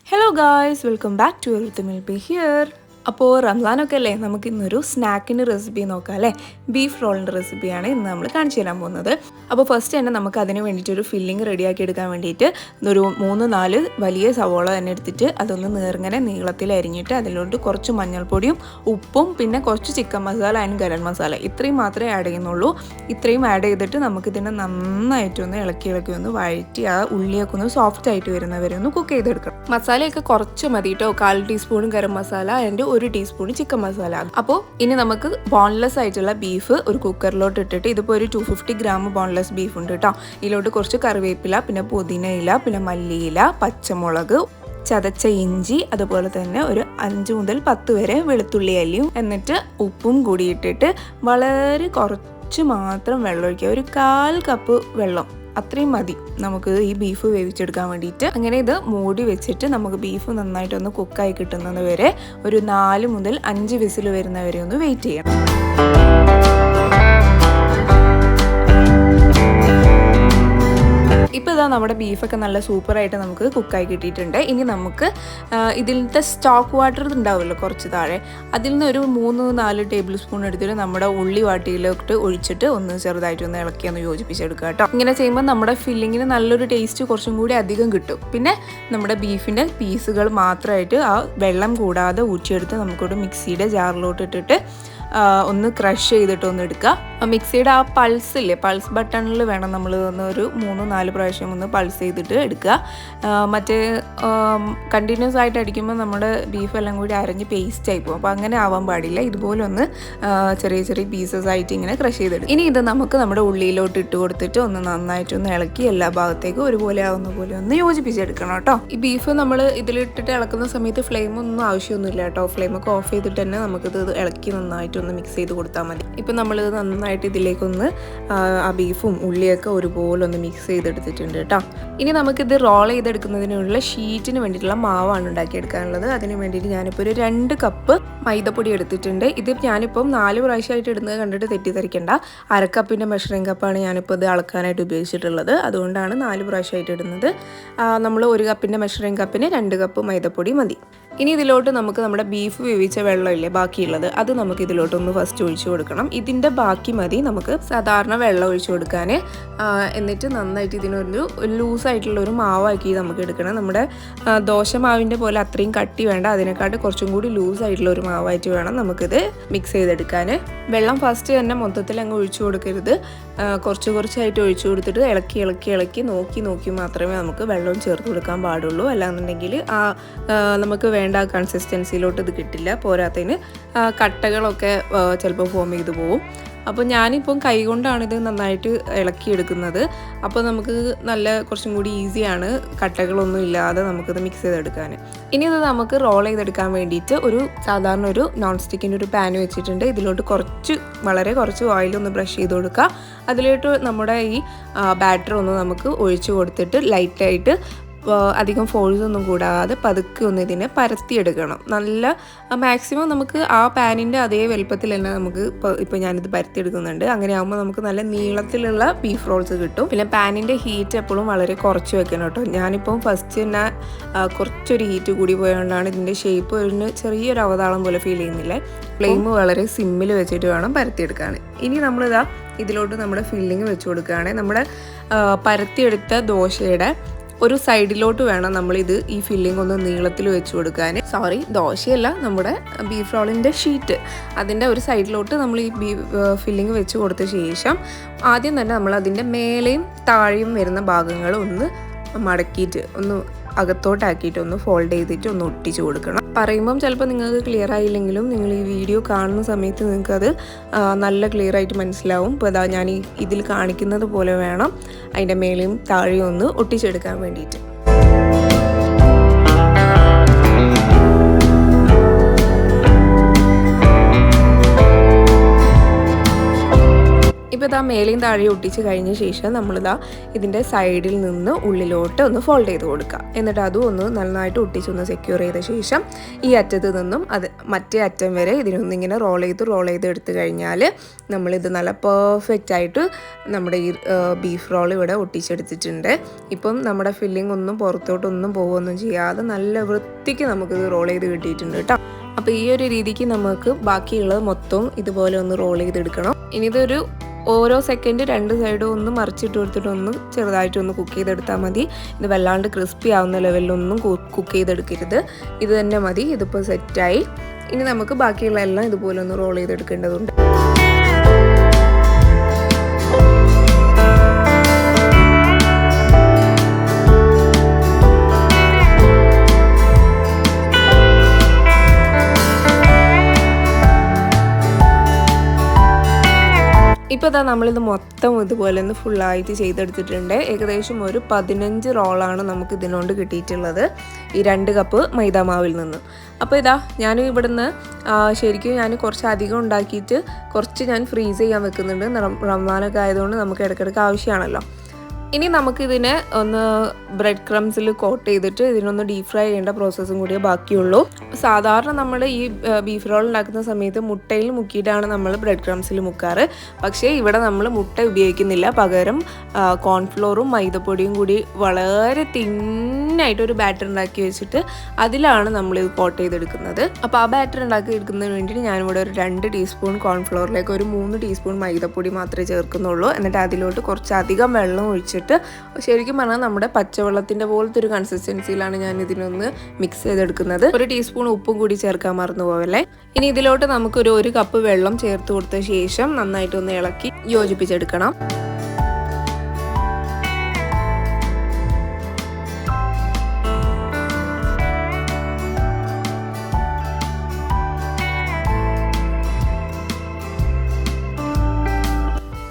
Hello guys, welcome back to Everything Be Here. അപ്പോൾ റംസാനൊക്കെ അല്ലേ, നമുക്ക് ഇന്നൊരു സ്നാക്കിൻ്റെ റെസിപ്പി നോക്കാം അല്ലേ. ബീഫ് റോളിൻ്റെ റെസിപ്പിയാണ് ഇന്ന് നമ്മൾ കാണിച്ചു തരാൻ പോകുന്നത്. അപ്പോൾ ഫസ്റ്റ് തന്നെ നമുക്ക് അതിന് വേണ്ടിയിട്ടൊരു ഫില്ലിങ് റെഡിയാക്കി എടുക്കാൻ വേണ്ടിയിട്ട് ഒരു 3-4 വലിയ സവോള തന്നെ എടുത്തിട്ട് അതൊന്ന് നേർങ്ങനെ നീളത്തിൽ അരിഞ്ഞിട്ട് അതിലോട്ട് കുറച്ച് മഞ്ഞൾപ്പൊടിയും ഉപ്പും പിന്നെ കുറച്ച് ചിക്കൻ മസാല ആൻഡ് ഗരം മസാല ഇത്രയും മാത്രമേ ആഡ് ചെയ്യുന്നുള്ളൂ. ഇത്രയും ആഡ് ചെയ്തിട്ട് നമുക്കിതിനെ നന്നായിട്ടൊന്ന് ഇളക്കി ഒന്ന് വഴറ്റി ആ ഉള്ളിയൊക്കെ ഒന്ന് സോഫ്റ്റ് ആയിട്ട് വരുന്നവരെ ഒന്ന് കുക്ക് ചെയ്തെടുക്കണം. മസാലയൊക്കെ കുറച്ച് മതി കേട്ടോ. 1/4 teaspoon garam masala and 1 teaspoon chicken masala. അപ്പോൾ ഇനി നമുക്ക് ബോൺലെസ് ആയിട്ടുള്ള ബീഫ് ഒരു കുക്കറിലോട്ട് ഇട്ടിട്ട്, ഇതിപ്പോൾ ഒരു 250 ഗ്രാം ബോൺലെസ് ബീഫ് ഉണ്ട് കേട്ടോ. ഇതിലോട്ട് കുറച്ച് കറിവേപ്പില, പിന്നെ പുതിന ഇല, പിന്നെ മല്ലിയില, പച്ചമുളക്, ചതച്ച ഇഞ്ചി, അതുപോലെ തന്നെ ഒരു 5 മുതൽ 10 വരെ വെളുത്തുള്ളി അല്ലിയും, എന്നിട്ട് ഉപ്പും കൂടി ഇട്ടിട്ട് വളരെ കുറച്ച് മാത്രം വെള്ളം ഒഴിക്കുക. ഒരു 1/4 കപ്പ് വെള്ളം അത്രയും മതി നമുക്ക് ഈ ബീഫ് വേവിച്ചെടുക്കാൻ വേണ്ടിയിട്ട്. അങ്ങനെ ഇത് മൂടി വെച്ചിട്ട് നമുക്ക് ബീഫ് നന്നായിട്ടൊന്ന് കുക്കായി കിട്ടുന്നത് വരെ ഒരു 4 മുതൽ 5 വിസിൽ വരുന്നവരെ ഒന്ന് വെയിറ്റ് ചെയ്യണം. ഇപ്പോൾ ഇതാ നമ്മുടെ ബീഫൊക്കെ നല്ല സൂപ്പറായിട്ട് നമുക്ക് കുക്കായി കിട്ടിയിട്ടുണ്ട്. ഇനി നമുക്ക് ഇതിലത്തെ സ്റ്റോക്ക് വാട്ടർ ഉണ്ടാവുമല്ലോ കുറച്ച് താഴെ, അതിൽ നിന്ന് ഒരു 3-4 ടേബിൾ സ്പൂൺ എടുത്തിട്ട് നമ്മുടെ ഉള്ളി വാട്ടിയിലോട്ട് ഒഴിച്ചിട്ട് ഒന്ന് ചെറുതായിട്ടൊന്ന് ഇളക്കി ഒന്ന് യോജിപ്പിച്ചെടുക്കുക കേട്ടോ. ഇങ്ങനെ ചെയ്യുമ്പോൾ നമ്മുടെ ഫില്ലിങ്ങിന് നല്ലൊരു ടേസ്റ്റ് കുറച്ചും കൂടി അധികം കിട്ടും. പിന്നെ നമ്മുടെ ബീഫിൻ്റെ പീസുകൾ മാത്രമായിട്ട് ആ വെള്ളം കൂടാതെ ഊറ്റിയെടുത്ത് നമുക്കൊരു മിക്സിയുടെ ജാറിലോട്ട് ഇട്ടിട്ട് ഒന്ന് ക്രഷ് ചെയ്തിട്ട് ഒന്ന് എടുക്കുക. മിക്സിയുടെ ആ പൾസില്ലേ, പൾസ് ബട്ടണിൽ വേണം നമ്മൾ ഒരു 3-4 പ്രാവശ്യം ഒന്ന് പൾസ് ചെയ്തിട്ട് എടുക്കുക. മറ്റേ കണ്ടിന്യൂസ് ആയിട്ട് അടിക്കുമ്പോൾ നമ്മുടെ ബീഫെല്ലാം കൂടി അരഞ്ഞ് പേസ്റ്റ് ആയി പോകും. അപ്പോൾ അങ്ങനെ ആവാൻ പാടില്ല. ഇതുപോലെ ഒന്ന് ചെറിയ ചെറിയ പീസസ് ആയിട്ട് ഇങ്ങനെ ക്രഷ് ചെയ്തെടുക്കും. ഇനി ഇത് നമുക്ക് നമ്മുടെ ഉള്ളിയിലോട്ട് ഇട്ട് കൊടുത്തിട്ട് ഒന്ന് നന്നായിട്ടൊന്ന് ഇളക്കി എല്ലാ ഭാഗത്തേക്കും ഒരുപോലെ ആവുന്ന പോലെ ഒന്ന് യോജിപ്പിച്ചെടുക്കണം കേട്ടോ. ഈ ബീഫ് നമ്മൾ ഇതിലിട്ടിട്ട് ഇളക്കുന്ന സമയത്ത് ഫ്ലെയിമൊന്നും ആവശ്യമൊന്നുമില്ല കേട്ടോ. ഫ്ലെയിമൊക്കെ ഓഫ് ചെയ്തിട്ട് തന്നെ നമുക്കിത് ഇളക്കി നന്നായിട്ട് ഒന്ന് മിക്സ് ചെയ്ത് കൊടുത്താൽ മതി. ഇപ്പം നമ്മളിത് നന്നായിട്ട് ഇതിലേക്കൊന്ന് ആ ബീഫും ഉള്ളിയൊക്കെ ഒരുപോലെ ഒന്ന് മിക്സ് ചെയ്തെടുത്തിട്ടുണ്ട് കേട്ടോ. ഇനി നമുക്കിത് റോൾ ചെയ്തെടുക്കുന്നതിനുള്ള ഷീറ്റിന് വേണ്ടിയിട്ടുള്ള മാവാണ് ഉണ്ടാക്കിയെടുക്കാനുള്ളത്. അതിന് വേണ്ടിയിട്ട് ഞാനിപ്പോൾ ഒരു 2 കപ്പ് മൈദപ്പൊടി എടുത്തിട്ടുണ്ട്. ഇത് ഞാനിപ്പം 4 പ്രാവശ്യമായിട്ട് ഇടുന്നത് കണ്ടിട്ട് തെറ്റിദ്ധരിക്കേണ്ട. 1/2 കപ്പിൻ്റെ മെഷറിംഗ് കപ്പാണ് ഞാനിപ്പോൾ ഇത് അളക്കാനായിട്ട് ഉപയോഗിച്ചിട്ടുള്ളത്. അതുകൊണ്ടാണ് 4 പ്രാവശ്യമായിട്ട് ഇടുന്നത്. നമ്മൾ 1 കപ്പിൻ്റെ മെഷറിംഗ് കപ്പിന് 2 കപ്പ് മൈദപ്പൊടി മതി. ഇനി ഇതിലോട്ട് നമുക്ക് നമ്മുടെ ബീഫ് വേവിച്ച വെള്ളമില്ലേ ബാക്കിയുള്ളത്, അത് നമുക്ക് ഇതിലോട്ടൊന്ന് ഫസ്റ്റ് ഒഴിച്ചു കൊടുക്കണം. ഇതിൻ്റെ ബാക്കി മതി നമുക്ക് സാധാരണ വെള്ളം ഒഴിച്ചു കൊടുക്കാൻ. എന്നിട്ട് നന്നായിട്ട് ഇതിനൊരു ലൂസായിട്ടുള്ളൊരു മാവാക്കി നമുക്ക് എടുക്കണം. നമ്മുടെ ദോശ മാവിൻ്റെ പോലെ അത്രയും കട്ടി വേണ്ട, അതിനെക്കാട്ട് കുറച്ചും കൂടി ലൂസായിട്ടുള്ള ഒരു മാവായിട്ട് വേണം നമുക്കിത് മിക്സ് ചെയ്തെടുക്കാൻ. വെള്ളം ഫസ്റ്റ് തന്നെ മൊത്തത്തിൽ അങ്ങ് ഒഴിച്ചു കൊടുക്കരുത്. കുറച്ചായിട്ട് ഒഴിച്ചു കൊടുത്തിട്ട് ഇളക്കി നോക്കി മാത്രമേ നമുക്ക് വെള്ളം ചേർത്ത് കൊടുക്കാൻ പാടുള്ളൂ. അല്ലാന്നുണ്ടെങ്കിൽ നമുക്ക് വേണ്ട കൺസിസ്റ്റൻസിയിലോട്ട് ഇത് കിട്ടില്ല. പോരാത്തതിന് കട്ടകളൊക്കെ ചിലപ്പോൾ ഫോം ചെയ്തു പോകും. അപ്പോൾ ഞാനിപ്പം കൈകൊണ്ടാണ് ഇത് നന്നായിട്ട് ഇളക്കിയെടുക്കുന്നത്. അപ്പോൾ നമുക്ക് കുറച്ചും കൂടി ഈസിയാണ്, കട്ടകളൊന്നും ഇല്ലാതെ നമുക്കിത് മിക്സ് ചെയ്തെടുക്കാൻ. ഇനി ഇത് നമുക്ക് റോൾ ചെയ്തെടുക്കാൻ വേണ്ടിയിട്ട് സാധാരണ ഒരു നോൺ സ്റ്റിക്കിൻ്റെ ഒരു പാൻ വെച്ചിട്ടുണ്ട്. ഇതിലോട്ട് വളരെ കുറച്ച് ഓയിലൊന്ന് ബ്രഷ് ചെയ്ത് കൊടുക്കുക. അതിലോട്ട് നമ്മുടെ ഈ ബാറ്റർ ഒന്ന് നമുക്ക് ഒഴിച്ചു കൊടുത്തിട്ട് ലൈറ്റായിട്ട് അധികം ഫോഴ്സ് ഒന്നും കൂടാതെ പതുക്കെ ഒന്ന് ഇതിനെ പരത്തിയെടുക്കണം. മാക്സിമം നമുക്ക് ആ പാനിൻ്റെ അതേ വലുപ്പത്തിൽ തന്നെ നമുക്ക് ഇപ്പോൾ ഞാനിത് പരത്തിയെടുക്കുന്നുണ്ട്. അങ്ങനെ ആകുമ്പോൾ നമുക്ക് നല്ല നീളത്തിലുള്ള ബീഫ് റോൾസ് കിട്ടും. പിന്നെ പാനിൻ്റെ ഹീറ്റ് എപ്പോഴും വളരെ കുറച്ച് വെക്കണം കേട്ടോ. ഞാനിപ്പം ഫസ്റ്റ് തന്നെ കുറച്ചൊരു ഹീറ്റ് കൂടി പോയതുകൊണ്ടാണ് ഇതിൻ്റെ ഷേപ്പ് ചെറിയൊരു അവതാളം പോലെ ഫീൽ ചെയ്യുന്നില്ല. ഫ്ലെയിം വളരെ സിമ്മിൽ വെച്ചിട്ട് വേണം പരത്തിയെടുക്കാൻ. ഇനി നമ്മളിതാ ഇതിലോട്ട് നമ്മുടെ ഫില്ലിങ് വെച്ച് കൊടുക്കുകയാണ്. നമ്മുടെ പരത്തിയെടുത്ത ദോശയുടെ ഒരു സൈഡിലോട്ട് വേണം ഈ ഫില്ലിംഗ് ഒന്ന് നീളത്തിൽ വെച്ച് കൊടുക്കാൻ. ദോശയല്ല, നമ്മുടെ ബീഫ് റോളിൻ്റെ ഷീറ്റ്, അതിൻ്റെ ഒരു സൈഡിലോട്ട് നമ്മൾ ഈ ഫില്ലിംഗ് വെച്ച് കൊടുത്ത ശേഷം ആദ്യം തന്നെ നമ്മൾ അതിൻ്റെ മേലെയും താഴെയും വരുന്ന ഭാഗങ്ങൾ ഒന്ന് മടക്കിയിട്ട് ഒന്ന് അകത്തോട്ടാക്കിയിട്ട് ഒന്ന് ഫോൾഡ് ചെയ്തിട്ട് ഒന്ന് ഒട്ടിച്ച് കൊടുക്കണം. പറയുമ്പം ചിലപ്പോൾ നിങ്ങൾക്ക് ക്ലിയർ ആയില്ലെങ്കിലും നിങ്ങൾ ഈ വീഡിയോ കാണുന്ന സമയത്ത് നിങ്ങൾക്കത് നല്ല ക്ലിയർ ആയിട്ട് മനസ്സിലാവും. ഇപ്പോൾ അതാ ഞാൻ ഇതിൽ കാണിക്കുന്നത് പോലെ വേണം അതിൻ്റെ മേലെയും താഴെയും ഒന്ന് ഒട്ടിച്ചെടുക്കാൻ വേണ്ടിയിട്ട്. ഇപ്പോൾ ഇതാ മേലെയും താഴെയും ഒട്ടിച്ച് കഴിഞ്ഞ ശേഷം നമ്മളിതാ ഇതിൻ്റെ സൈഡിൽ നിന്ന് ഉള്ളിലോട്ട് ഒന്ന് ഫോൾഡ് ചെയ്ത് കൊടുക്കുക. എന്നിട്ട് അതും ഒന്ന് നന്നായിട്ട് ഒട്ടിച്ചൊന്ന് സെക്യൂർ ചെയ്ത ശേഷം ഈ അറ്റത്ത് നിന്നും മറ്റേ അറ്റം വരെ ഇതിനൊന്നിങ്ങനെ റോൾ ചെയ്ത് എടുത്തു കഴിഞ്ഞാൽ നമ്മളിത് നല്ല പെർഫെക്റ്റ് ആയിട്ട് നമ്മുടെ ഈ ബീഫ് റോൾ ഇവിടെ ഒട്ടിച്ചെടുത്തിട്ടുണ്ട്. ഇപ്പം നമ്മുടെ ഫില്ലിംഗ് ഒന്നും പുറത്തോട്ടൊന്നും പോവുകയൊന്നും ചെയ്യാതെ നല്ല വൃത്തിക്ക് നമുക്കിത് റോൾ ചെയ്ത് കിട്ടിയിട്ടുണ്ട് കേട്ടോ. അപ്പോൾ ഈ ഒരു രീതിക്ക് നമുക്ക് ബാക്കിയുള്ളത് മൊത്തം ഇതുപോലെ ഒന്ന് റോൾ ചെയ്തെടുക്കണം. ഇനി ഇതൊരു ഓരോ സെക്കൻഡ് 2 സൈഡും ഒന്ന് മറിച്ചിട്ട് കൊടുത്തിട്ട് ഒന്ന് ചെറുതായിട്ടൊന്ന് കുക്ക് ചെയ്തെടുത്താൽ മതി. ഇത് വല്ലാണ്ട് ക്രിസ്പി ആവുന്ന ലെവലിലൊന്നും കുക്ക് ചെയ്തെടുക്കരുത്. ഇത് തന്നെ മതി. ഇതിപ്പോൾ സെറ്റായി. ഇനി നമുക്ക് ബാക്കിയുള്ള എല്ലാം ഇതുപോലെ ഒന്ന് റോൾ ചെയ്തെടുക്കേണ്ടതുണ്ട്. ഇപ്പോൾ ഇതാ നമ്മളിത് മൊത്തം ഇതുപോലെ ഒന്ന് ഫുള്ളായിട്ട് ചെയ്തെടുത്തിട്ടുണ്ട്. ഏകദേശം ഒരു 15 റോളാണ് നമുക്ക് ഇതിനോണ്ട് കിട്ടിയിട്ടുള്ളത് ഈ 2 കപ്പ് മൈദാമാവിൽ നിന്ന്. അപ്പോൾ ഇതാ ഞാൻ ഇവിടുന്ന് ശരിക്കും ഞാൻ കുറച്ച് അധികം ഉണ്ടാക്കിയിട്ട് കുറച്ച് ഞാൻ ഫ്രീസ് ചെയ്യാൻ വെക്കുന്നുണ്ട്. റമദാനൊക്കെ ആയതുകൊണ്ട് നമുക്ക് ഇടയ്ക്കിടയ്ക്ക് ആവശ്യമാണല്ലോ. ഇനി നമുക്കിതിനെ ഒന്ന് ബ്രെഡ് ക്രംസിൽ കോട്ട് ചെയ്തിട്ട് ഇതിനൊന്ന് ഡീപ് ഫ്രൈ ചെയ്യേണ്ട പ്രോസസ്സും കൂടിയേ ബാക്കിയുള്ളൂ. സാധാരണ നമ്മൾ ഈ ബീഫ് റോൾ ഉണ്ടാക്കുന്ന സമയത്ത് മുട്ടയിൽ മുക്കിയിട്ടാണ് നമ്മൾ ബ്രെഡ് ക്രംസിൽ മുക്കാറ്. പക്ഷേ ഇവിടെ നമ്മൾ മുട്ട ഉപയോഗിക്കുന്നില്ല. പകരം കോൺഫ്ലോറും മൈദപ്പൊടിയും കൂടി വളരെ തിന്നായിട്ടൊരു ബാറ്റർ ഉണ്ടാക്കി വെച്ചിട്ട് അതിലാണ് നമ്മളിത് കോട്ട് ചെയ്തെടുക്കുന്നത്. അപ്പോൾ ആ ബാറ്റർ ഉണ്ടാക്കി എടുക്കുന്നതിന് വേണ്ടിയിട്ട് ഞാനിവിടെ ഒരു 2 ടീസ്പൂൺ കോൺഫ്ലോറിലേക്ക് ഒരു 3 ടീസ്പൂൺ മൈദപ്പൊടി മാത്രമേ ചേർക്കുന്നുള്ളൂ. എന്നിട്ട് അതിലോട്ട് കുറച്ചധികം വെള്ളം ഒഴിച്ചിട്ട് ശരിക്കും പറഞ്ഞാൽ നമ്മുടെ പച്ചവെള്ളത്തിൻ്റെ പോലത്തെ ഒരു കൺസിസ്റ്റൻസിയിലാണ് ഞാൻ ഇതിനൊന്ന് മിക്സ് ചെയ്തെടുക്കുന്നത്. ഒരു ടീസ്പൂൺ ഉപ്പും കൂടി ചേർക്കാൻ മറന്നു പോവല്ലേ. ഇനി ഇതിലോട്ട് നമുക്കൊരു 1 കപ്പ് വെള്ളം ചേർത്ത് കൊടുത്ത ശേഷം നന്നായിട്ടൊന്ന് ഇളക്കി യോജിപ്പിച്ചെടുക്കണം.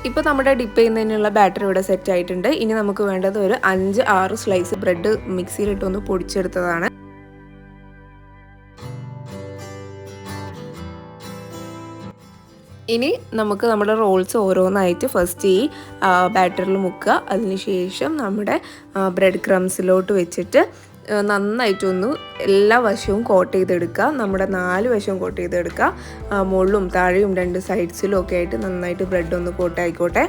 ഇപ്പോൾ നമ്മുടെ ഡിപ്പ് ചെയ്യുന്നതിനുള്ള ബാറ്റർ ഇവിടെ സെറ്റ് ആയിട്ടുണ്ട്. ഇനി നമുക്ക് വേണ്ടത് ഒരു 5-6 സ്ലൈസ് ബ്രെഡ് മിക്സിയിലിട്ടൊന്ന് പൊടിച്ചെടുത്തതാണ്. ഇനി നമുക്ക് നമ്മുടെ റോൾസ് ഓരോന്നായിട്ട് ഫസ്റ്റ് ഈ ബാറ്ററിൽ മുക്കുക. അതിനുശേഷം നമ്മുടെ ബ്രെഡ് ക്രംസിലോട്ട് വെച്ചിട്ട് നന്നായിട്ടൊന്ന് എല്ലാ വശവും കോട്ട് ചെയ്തെടുക്കുക. നമ്മുടെ 4 വശവും കോട്ട് ചെയ്തെടുക്കുക. മുകളിലും താഴെയും 2 സൈഡ്സിലും ഒക്കെ ആയിട്ട് നന്നായിട്ട് ബ്രെഡ് ഒന്ന് കോട്ട് ആയിക്കോട്ടെ.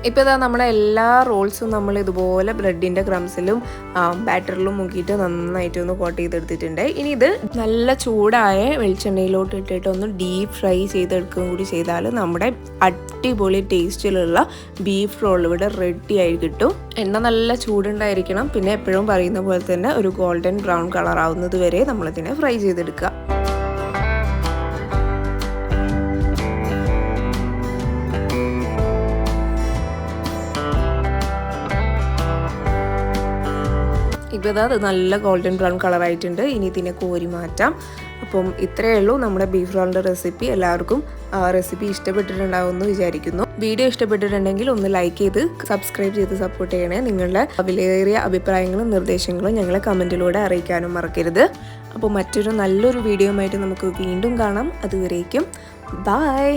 ഇപ്പോൾ ഇതാ നമ്മുടെ എല്ലാ റോൾസും നമ്മൾ ഇതുപോലെ ബ്രെഡിൻ്റെ ക്രംസിലും ബാറ്ററിലും മുക്കിയിട്ട് നന്നായിട്ടൊന്ന് കോട്ട് ചെയ്തെടുത്തിട്ടുണ്ട്. ഇനി ഇത് നല്ല ചൂടായ വെളിച്ചെണ്ണയിലോട്ട് ഇട്ടിട്ട് ഒന്ന് ഡീപ്പ് ഫ്രൈ ചെയ്തെടുക്കുകയും കൂടി ചെയ്താൽ നമ്മുടെ അടിപൊളി ടേസ്റ്റിലുള്ള ബീഫ് റോൾ ഇവിടെ റെഡി ആയി കിട്ടും. എണ്ണ നല്ല ചൂടുണ്ടായിരിക്കണം. പിന്നെ എപ്പോഴും പറയുന്ന പോലെ തന്നെ ഒരു ഗോൾഡൻ ബ്രൗൺ കളർ ആവുന്നത് വരെ നമ്മളിതിനെ ഫ്രൈ ചെയ്തെടുക്കുക. ഇപ്പോൾ അത് നല്ല ഗോൾഡൻ ബ്രൗൺ കളറായിട്ടുണ്ട്. ഇനി ഇതിനെ കോരി മാറ്റാം. അപ്പം ഇത്രയേ ഉള്ളൂ നമ്മുടെ ബീഫ് റോളിൻ്റെ റെസിപ്പി. എല്ലാവർക്കും റെസിപ്പി ഇഷ്ടപ്പെട്ടിട്ടുണ്ടാവുമെന്ന് വിചാരിക്കുന്നു. വീഡിയോ ഇഷ്ടപ്പെട്ടിട്ടുണ്ടെങ്കിൽ ഒന്ന് ലൈക്ക് ചെയ്ത് സബ്സ്ക്രൈബ് ചെയ്ത് സപ്പോർട്ട് ചെയ്യണേ. നിങ്ങളുടെ വിലയേറിയ അഭിപ്രായങ്ങളും നിർദ്ദേശങ്ങളും ഞങ്ങളെ കമൻറ്റിലൂടെ അറിയിക്കാനും മറക്കരുത്. അപ്പോൾ മറ്റൊരു നല്ലൊരു വീഡിയോയുമായിട്ട് നമുക്ക് വീണ്ടും കാണാം. അതുവരേക്കും ബൈ.